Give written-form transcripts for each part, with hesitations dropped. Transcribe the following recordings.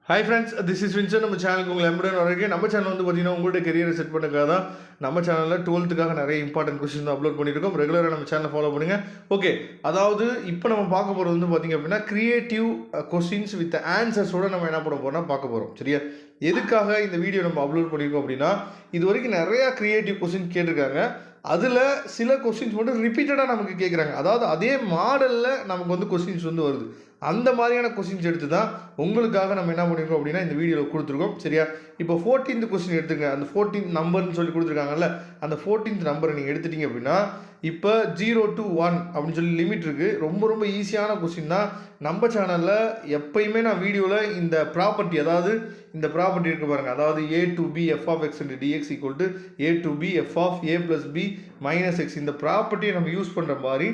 Hi friends, this is Vinson. நம்ம சேனலுக்கு உங்களை எம்புடன் வரைக்கும். நம்ம சேனல் வந்து பார்த்தீங்கன்னா உங்களோட கெரியரை செட் பண்ணுறதுக்காக தான் நம்ம சேனலில் 12th நிறைய இம்பார்ட்டன்ட் கொஸ்டின் தான் அப்லோட் பண்ணியிருக்கோம். ரெகுலராக நம்ம சேனலை ஃபாலோ பண்ணுங்கள். ஓகே, அதாவது இப்போ நம்ம பார்க்க போகிறது வந்து பார்த்திங்க அப்படின்னா கிரியேட்டிவ் கொஸ்டின்ஸ் வித் ஆன்சர்ஸோடு நம்ம என்ன பண்ண போகிறோம்னா பார்க்க போகிறோம். சரியா? எதுக்காக இந்த வீடியோ நம்ம அப்லோட் பண்ணியிருக்கோம் அப்படின்னா, இது வரைக்கும் நிறையா கிரியேட்டிவ் கொஸ்டின் கேட்டிருக்காங்க. அதில் சில கொஸ்டின்ஸ் மட்டும் ரிப்பீட்டடாக நமக்கு கேட்குறாங்க. அதாவது அதே மாடலில் நமக்கு வந்து கொஸ்டின்ஸ் வந்து வருது. அந்த மாதிரியான கொஸ்டின்ஸ் எடுத்து தான் உங்களுக்காக நம்ம என்ன பண்ணியிருக்கோம் அப்படின்னா இந்த வீடியோவில் கொடுத்துருக்கோம். சரியா? இப்போ 14th கொஸ்டின் எடுத்துங்க. அந்த 14th நம்பர்னு சொல்லி கொடுத்துருக்காங்கல்ல, அந்த 14th நம்பரை நீங்கள் எடுத்துட்டீங்க அப்படின்னா இப்போ 0 to 1 அப்படின்னு சொல்லி லிமிட் இருக்குது. ரொம்ப ரொம்ப ஈஸியான கொஸ்டின் தான். நம்ம சேனலில் எப்பயுமே நான் வீடியோவில் இந்த ப்ராப்பர்ட்டி, அதாவது இந்த ப்ராப்பர்ட்டி இருக்குது பாருங்கள், அதாவது a to b f of x into dx equal to a to b f of a plus b minus x, இந்த ப்ராப்பர்ட்டியை நம்ம யூஸ் பண்ணுற மாதிரி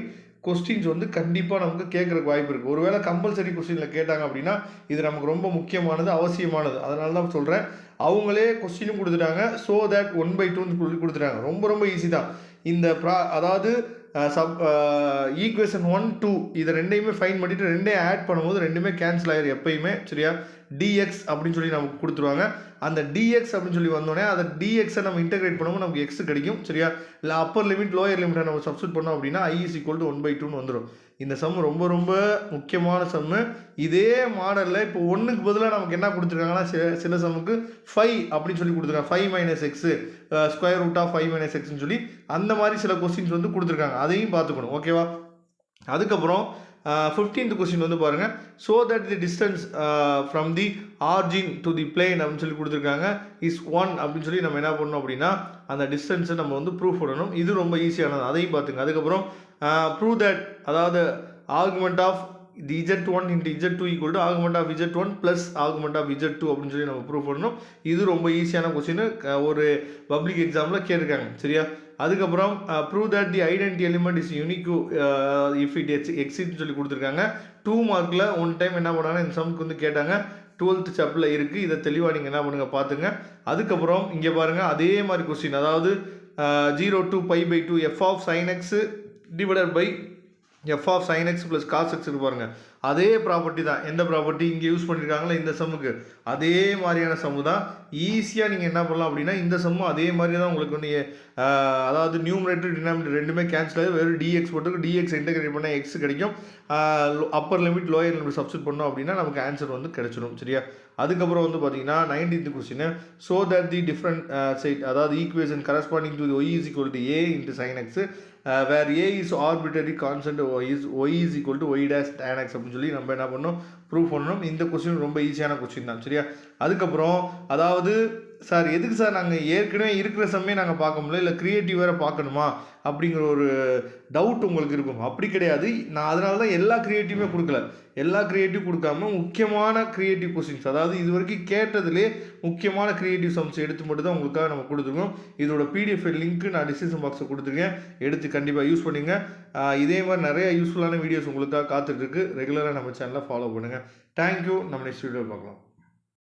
கொஸ்டின்ஸ் வந்து கண்டிப்பாக நமக்கு கேட்குறக்கு வாய்ப்பு இருக்குது. ஒருவேளை கம்பல்சரி கொஸ்டினில் கேட்டாங்க அப்படின்னா இது நமக்கு ரொம்ப முக்கியமானது, அவசியமானது. அதனால தான் சொல்கிறேன். அவங்களே கொஸ்டினும் கொடுத்துட்டாங்க. ஸோ தட் 1/2 கொடுத்துட்டாங்க. ரொம்ப ரொம்ப ஈஸி தான். இந்த அதாவது ஈக்குவேஷன் 1 2 இதை ரெண்டையுமே ஃபைன் பண்ணிவிட்டு ரெண்டையும் ஆட் பண்ணும்போது ரெண்டுமே கேன்சல் ஆகிடும் எப்பயுமே. சரியா? dx அப்படின்னு சொல்லி நமக்கு கொடுத்துருவாங்க. அந்த dx அப்படின்னு சொல்லி வந்தோடனே அதை dxை நம்ம இன்டெகிரேட் பண்ணும்போது நமக்கு x கிடைக்கும். சரியா? இல்லை அப்பர் லிமிட் லோயர் லிமிட்டை நம்ம சப்ஸ்டியூட் பண்ணோம் அப்படின்னா i is equal to 1/2 வந்துடும். இந்த சம் ரொம்ப ரொம்ப முக்கியமான சம்மு. இதே மாடலில் இப்போ 1க்கு பதிலாக நமக்கு என்ன கொடுத்துருக்காங்கன்னா சில சம்முக்கு 5 அப்படின்னு சொல்லி கொடுத்துருக்காங்க. 5 minus x square root of 5 minus xன்னு சொல்லி அந்த மாதிரி சில கொஸ்டின்ஸ் வந்து கொடுத்துருக்காங்க. அதையும் பார்த்துக்கணும். ஓகேவா? அதுக்கப்புறம் 15th கொஸ்டின் வந்து பாருங்கள். So that the distance from the origin to the plane அப்படின்னு சொல்லி கொடுத்துருக்காங்க இஸ் 1 அப்படின்னு சொல்லி நம்ம என்ன பண்ணணும் அப்படின்னா அந்த டிஸ்டன்ஸை நம்ம வந்து ப்ரூஃப் பண்ணணும். இது ரொம்ப ஈஸியானது, அதையும் பார்த்துங்க. அதுக்கப்புறம் ப்ரூவ் தட், அதாவது argument of the z1 into z2 equal to argument of z1 plus argument of z2 அப்படின்னு சொல்லி நம்ம ப்ரூவ் பண்ணணும். இது ரொம்ப ஈஸியான கொஸ்டின், ஒரு பப்ளிக் எக்ஸாமில் கேட்டிருக்காங்க. சரியா? அதுக்கப்புறம் prove that the identity element is unique if it எக்ஸிட்னு சொல்லி கொடுத்துருக்காங்க. 2 மார்க்கில் 1 டைம் என்ன பண்ணாங்கன்னா இந்த சம்க்கு வந்து கேட்டாங்க. 12th சாப்டரில் இருக்குது. இதை தெளிவாக நீங்கள் என்ன பண்ணுங்கள் பார்த்துங்க. அதுக்கப்புறம் இங்கே பாருங்கள், அதே மாதிரி கொஸ்டின், அதாவது 0 to π/2 f of sin x divided by f of sin x plus cos x இருக்கு பாருங்கள். அதே ப்ராப்பர்ட்டி தான். எந்த ப்ராப்பர்ட்டி இங்கே யூஸ் பண்ணியிருக்காங்களோ இந்த சம்முக்கு அதே மாதிரியான சம்மு தான். ஈஸியாக நீங்கள் என்ன பண்ணலாம் அப்படின்னா இந்த சம்மும் அதே மாதிரி தான் உங்களுக்கு வந்து அதாவது நியூமரேட்டர் டினாமினேட்டர் ரெண்டுமே கேன்சல் ஆகி வெறும் dx போட்டு dx இன்டெகிரேட் பண்ணால் x கிடைக்கும். Upper limit lower limit substitute பண்ணோம் அப்படின்னா நமக்கு ஆன்சர் வந்து கிடைச்சிடும். சரியா? அதுக்கப்புறம் வந்து பார்த்தீங்கன்னா 19th question, so that the different side, அதாவது equation corresponding to y is equal to a into sin x where a is arbitrary constant y is equal to y dash tan x அப்படின்னு சொல்லி நம்ம என்ன பண்ணணும், prove பண்ணணும். இந்த question ரொம்ப ஈஸியான கொஸ்டின் தான். சரியா? அதுக்கப்புறம் அதாவது சார் எதுக்கு சார் நாங்கள் ஏற்கனவே இருக்கிற சம்மே நாங்கள் பார்க்க முடியல, இல்லை க்ரியேட்டிவ் வேறு பார்க்கணுமா அப்படிங்கிற ஒரு டவுட் உங்களுக்கு இருக்கும். அப்படி கிடையாது. நான் அதனால தான் எல்லா க்ரியேட்டிவுமே கொடுக்கல. எல்லா க்ரியேட்டிவ் கொடுக்காம முக்கியமான க்ரியேட்டிவ் கொஸ்டின்ஸ், அதாவது இது வரைக்கும் கேட்டதுலேயே முக்கியமான க்ரியேட்டிவ் சம்ஸ் எடுத்து மட்டும் தான் உங்களுக்காக நம்ம கொடுத்துருக்கோம். இதோட PDF லிங்க்கு நான் டிஸ்கிரிப்ஷன் பாக்ஸில் கொடுத்துருக்கேன். எடுத்து கண்டிப்பாக யூஸ் பண்ணிங்க. இதே மாதிரி நிறைய யூஸ்ஃபுல்லான வீடியோஸ் உங்களுக்காக காத்துட்ருக்கு. ரெகுலராக நம்ம சேனலை ஃபாலோ பண்ணுங்கள். தேங்க்யூ. நம்ம நெக்ஸ்ட் வீடியோ பார்க்கலாம்.